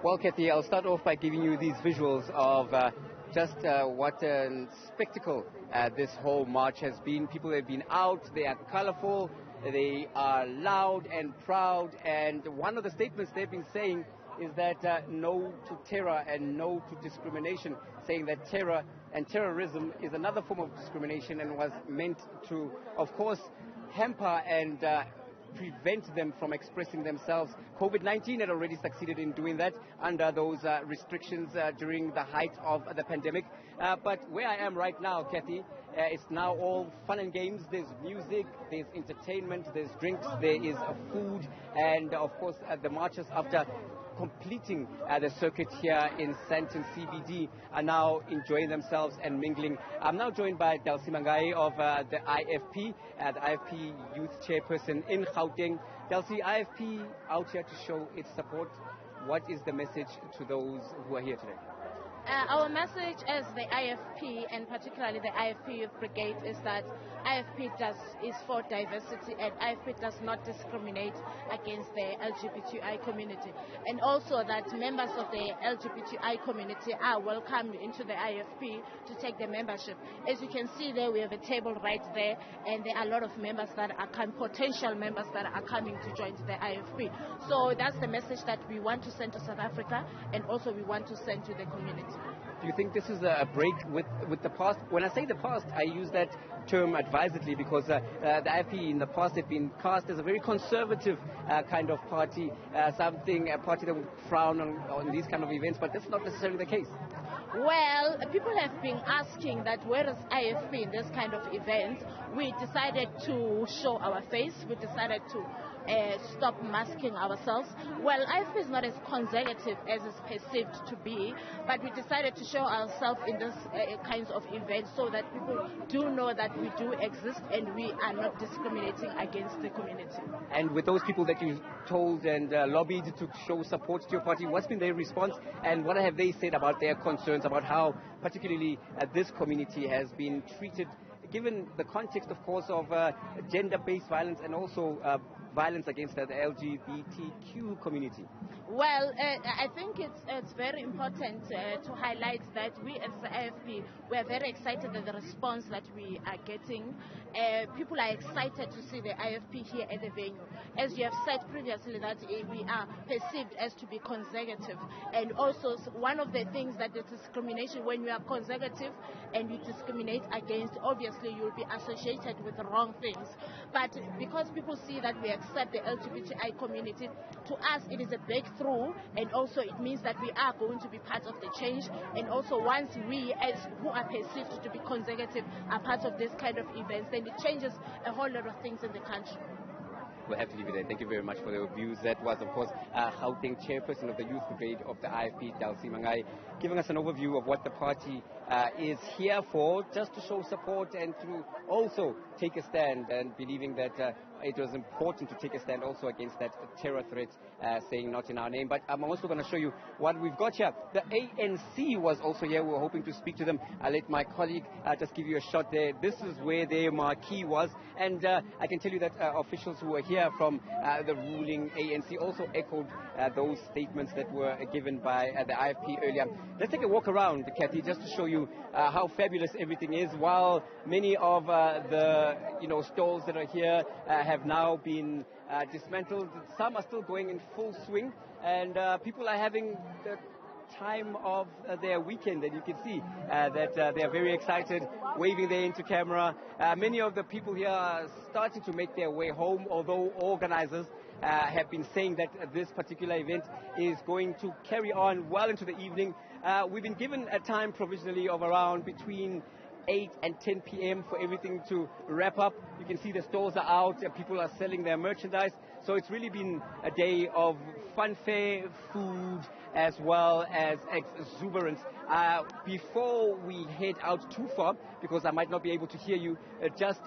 Well, Kathy, I'll start off by giving you these visuals of just what a spectacle this whole march has been. People have been out, they are colorful, they are loud and proud, and one of the statements they've been saying is that no to terror and no to discrimination, saying that terror and terrorism is another form of discrimination and was meant to, of course, hamper and prevent them from expressing themselves. COVID-19 had already succeeded in doing that under those restrictions during the height of the pandemic. But where I am right now, Kathy, it's now all fun and games. There's music, there's entertainment, there's drinks, there is food, and of course the marchers, after completing the circuit here in Sandton CBD, are now enjoying themselves and mingling. I'm now joined by Delsi Mangai of the IFP, the IFP Youth Chairperson in Gauteng. Delsi, IFP out here to show its support. What is the message to those who are here today? Our message as the IFP, and particularly the IFP Youth Brigade, is that IFP is for diversity, and IFP does not discriminate against the LGBTI community, and also that members of the LGBTI community are welcomed into the IFP to take the membership. As you can see there, we have a table right there, and there are a lot of members that are potential members that are coming to join the IFP. So that's the message that we want to send to South Africa, and also we want to send to the community. Do you think this is a break with the past? When I say the past, I use that term advisedly because the IFP in the past had been cast as a very conservative kind of party, a party that would frown on these kind of events, but that's not necessarily the case. Well, people have been asking that where is IFP in this kind of event. We decided to show our face. We decided to stop masking ourselves. Well, IFP is not as conservative as it's perceived to be, but we decided to show ourselves in this kinds of events so that people do know that we do exist and we are not discriminating against the community. And with those people that you told and lobbied to show support to your party, what's been their response, and what have they said about their concerns about how particularly this community has been treated, given the context, of course, of gender-based violence and also violence against the LGBTQ community? Well, I think it's very important to highlight that we as the AFP, we are very excited at the response that we are getting. People are excited to see the IFP here at the venue. As you have said previously, that we are perceived as to be conservative. And also one of the things that is discrimination, when you are conservative and you discriminate against, obviously you will be associated with the wrong things. But because people see that we accept the LGBTI community, to us it is a breakthrough, and also it means that we are going to be part of the change. And also once we, as who are perceived to be conservative, are part of this kind of events, then it changes a whole lot of things in the country. We'll have to leave it there. Thank you very much for your views. That was, of course, Gauteng Chairperson of the Youth Brigade of the IFP, Delsi Mangai, giving us an overview of what the party is here for, just to show support and to also take a stand, and believing that it was important to take a stand also against that terror threat, saying not in our name. But I'm also going to show you what we've got here. The ANC was also here. We were hoping to speak to them. I'll let my colleague just give you a shot there. This is where their marquee was. And I can tell you that officials who were here from the ruling ANC also echoed those statements that were given by the IFP earlier. Let's take a walk around, Kathy, just to show you how fabulous everything is. While many of the stalls that are here have now been dismantled, some are still going in full swing, and people are having the time of their weekend, and you can see that they are very excited, waving there into camera. Many of the people here are starting to make their way home, although organizers have been saying that this particular event is going to carry on well into the evening. We've been given a time provisionally of around between 8 and 10 p.m. for everything to wrap up. You can see the stores are out, people are selling their merchandise. So it's really been a day of funfair, food, as well as exuberance. Before we head out too far, because I might not be able to hear you, just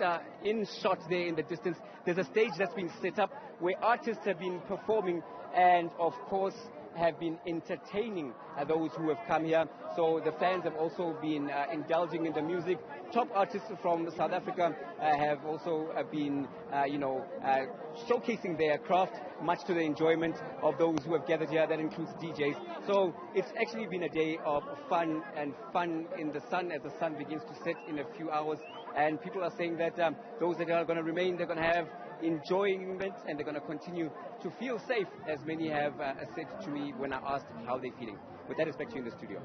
in shot there in the distance, there's a stage that's been set up where artists have been performing and, of course, have been entertaining those who have come here. So the fans have also been indulging in the music. Top artists from South Africa have also been, showcasing their craft. much to the enjoyment of those who have gathered here. That includes DJs. So it's actually been a day of fun in the sun as the sun begins to set in a few hours. And people are saying that those that are going to remain, they're going to have enjoyment and they're going to continue to feel safe, as many have said to me when I asked how they're feeling. With that, it's back to you in the studio.